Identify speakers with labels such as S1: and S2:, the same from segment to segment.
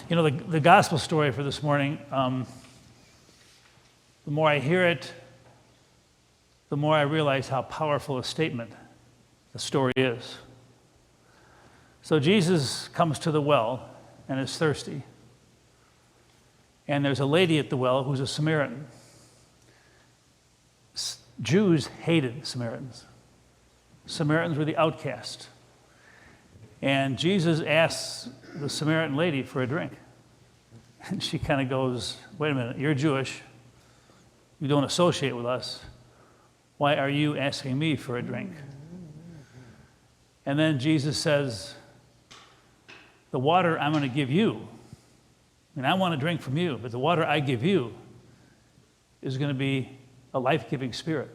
S1: You know, the gospel story for this morning, the more I hear it, the more I realize how powerful a statement the story is. So Jesus comes to the well and is thirsty. And there's a lady at the well who's a Samaritan. Jews hated Samaritans. Samaritans were the outcast. And Jesus asks the Samaritan lady for a drink. And she kind of goes, wait a minute, you're Jewish. You don't associate with us. Why are you asking me for a drink? And then Jesus says, the water I'm going to give you, and I want to drink from you, but the water I give you is going to be a life-giving spirit.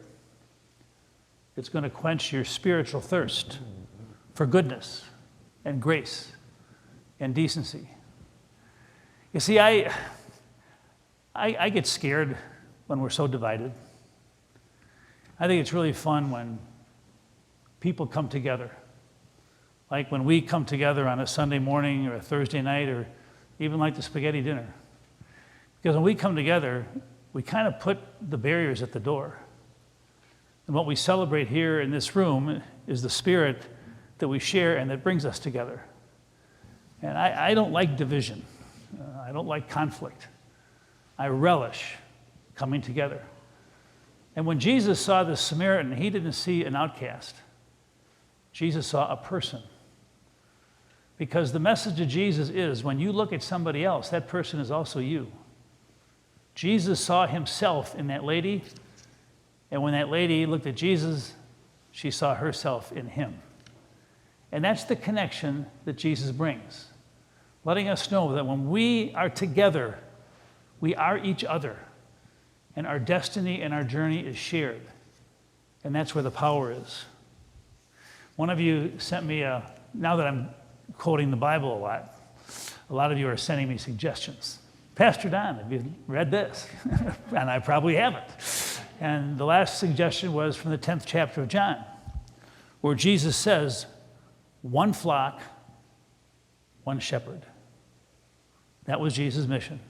S1: It's going to quench your spiritual thirst for goodness and grace and decency. You see, I get scared when we're so divided. I think it's really fun when people come together. Like when we come together on a Sunday morning or a Thursday night or even like the spaghetti dinner. Because when we come together, we kind of put the barriers at the door. And what we celebrate here in this room is the spirit that we share and that brings us together. And I don't like division. I don't like conflict. I relish coming together. And when Jesus saw the Samaritan, he didn't see an outcast. Jesus saw a person. Because the message of Jesus is when you look at somebody else, that person is also you. Jesus saw himself in that lady, and when that lady looked at Jesus, she saw herself in him. And that's the connection that Jesus brings, letting us know that when we are together, we are each other, and our destiny and our journey is shared. And that's where the power is. One of you sent me now that I'm quoting the Bible a lot of you are sending me suggestions. Pastor Don, have you read this? And I probably haven't. And the last suggestion was from the 10th chapter of John, where Jesus says, one flock, one shepherd. That was Jesus' mission.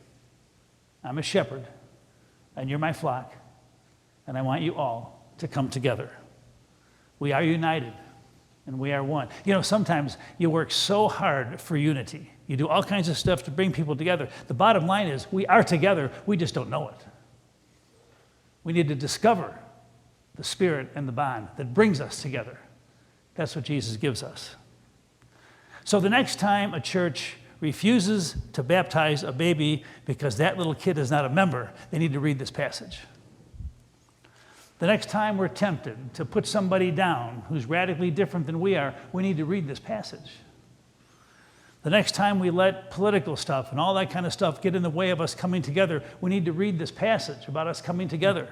S1: I'm a shepherd, and you're my flock, and I want you all to come together. We are united, and we are one. You know, sometimes you work so hard for unity. You do all kinds of stuff to bring people together. The bottom line is we are together, we just don't know it. We need to discover the spirit and the bond that brings us together. That's what Jesus gives us. So the next time a church refuses to baptize a baby because that little kid is not a member, they need to read this passage. The next time we're tempted to put somebody down who's radically different than we are, we need to read this passage. The next time we let political stuff and all that kind of stuff get in the way of us coming together, we need to read this passage about us coming together.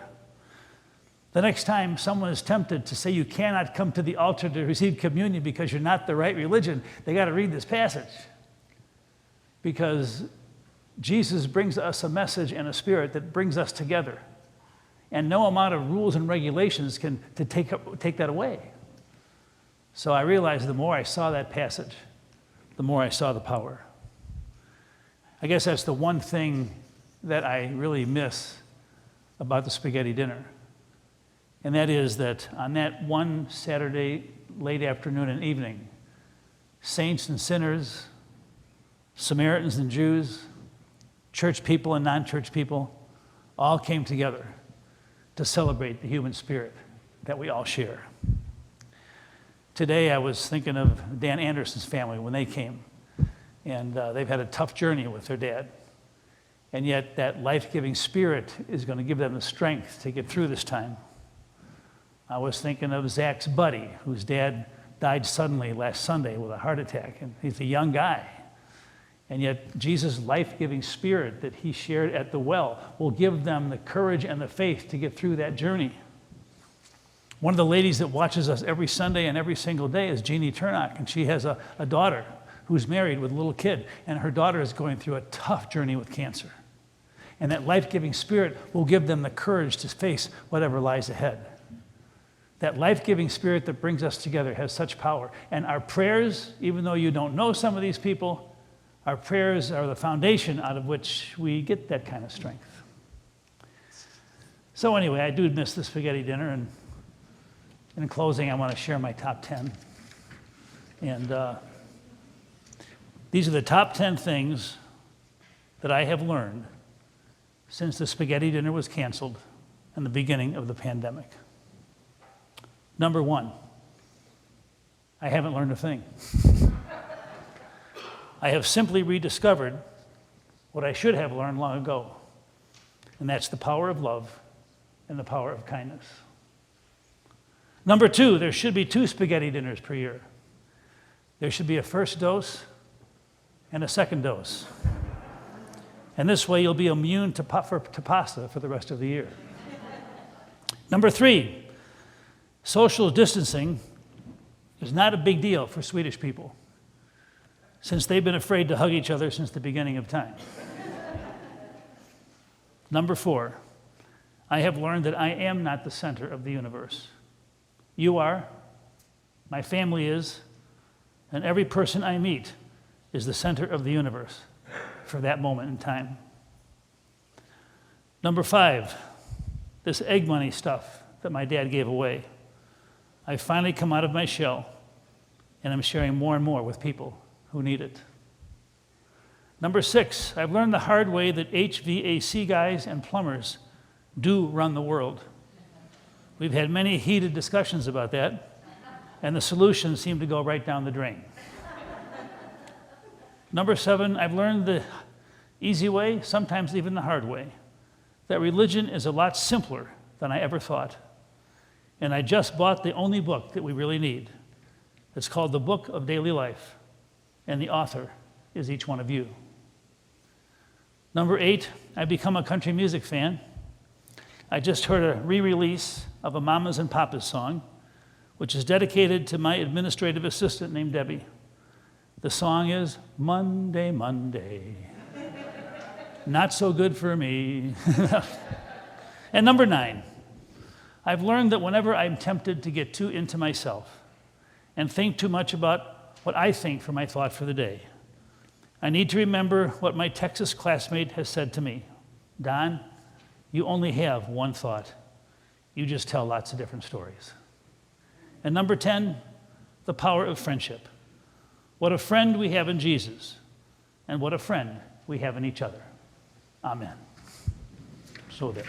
S1: The next time someone is tempted to say you cannot come to the altar to receive communion because you're not the right religion, they got to read this passage. Because Jesus brings us a message and a spirit that brings us together. And no amount of rules and regulations can take that away. So I realized the more I saw that passage, the more I saw the power. I guess that's the one thing that I really miss about the spaghetti dinner. And that is that on that one Saturday late afternoon and evening, saints and sinners, Samaritans and Jews, church people and non-church people, all came together to celebrate the human spirit that we all share. Today I was thinking of Dan Anderson's family when they came, and they've had a tough journey with their dad. And yet that life-giving spirit is going to give them the strength to get through this time. I was thinking of Zach's buddy, whose dad died suddenly last Sunday with a heart attack, and he's a young guy. And yet Jesus' life-giving spirit that he shared at the well will give them the courage and the faith to get through that journey. One of the ladies that watches us every Sunday and every single day is Jeannie Turnock, and she has a daughter who's married with a little kid, and her daughter is going through a tough journey with cancer. And that life-giving spirit will give them the courage to face whatever lies ahead. That life-giving spirit that brings us together has such power. And our prayers, even though you don't know some of these people, Our prayers are the foundation out of which we get that kind of strength. So anyway, I do miss the spaghetti dinner, and in closing, I want to share my top 10. And these are the top 10 things that I have learned since the spaghetti dinner was canceled and the beginning of the pandemic. Number 1, I haven't learned a thing. I have simply rediscovered what I should have learned long ago, and that's the power of love and the power of kindness. Number 2, there should be 2 spaghetti dinners per year. There should be a first dose and a second dose. And this way you'll be immune to pasta for the rest of the year. Number 3, social distancing is not a big deal for Swedish people, since they've been afraid to hug each other since the beginning of time. Number 4, I have learned that I am not the center of the universe. You are, my family is, and every person I meet is the center of the universe for that moment in time. Number 5, this egg money stuff that my dad gave away. I've finally come out of my shell, and I'm sharing more and more with people who need it. Number 6, I've learned the hard way that HVAC guys and plumbers do run the world. We've had many heated discussions about that, and the solutions seem to go right down the drain. Number 7, I've learned the easy way, sometimes even the hard way, that religion is a lot simpler than I ever thought. And I just bought the only book that we really need. It's called The Book of Daily Life, and the author is each one of you. Number 8, I've become a country music fan. I just heard a re-release of a Mamas and Papas song, which is dedicated to my administrative assistant named Debbie. The song is Monday, Monday. Not so good for me. And number 9, I've learned that whenever I'm tempted to get too into myself and think too much about what I think for my thought for the day, I need to remember what my Texas classmate has said to me. Don, you only have one thought. You just tell lots of different stories. And number 10, the power of friendship. What a friend we have in Jesus, and what a friend we have in each other. Amen. So there.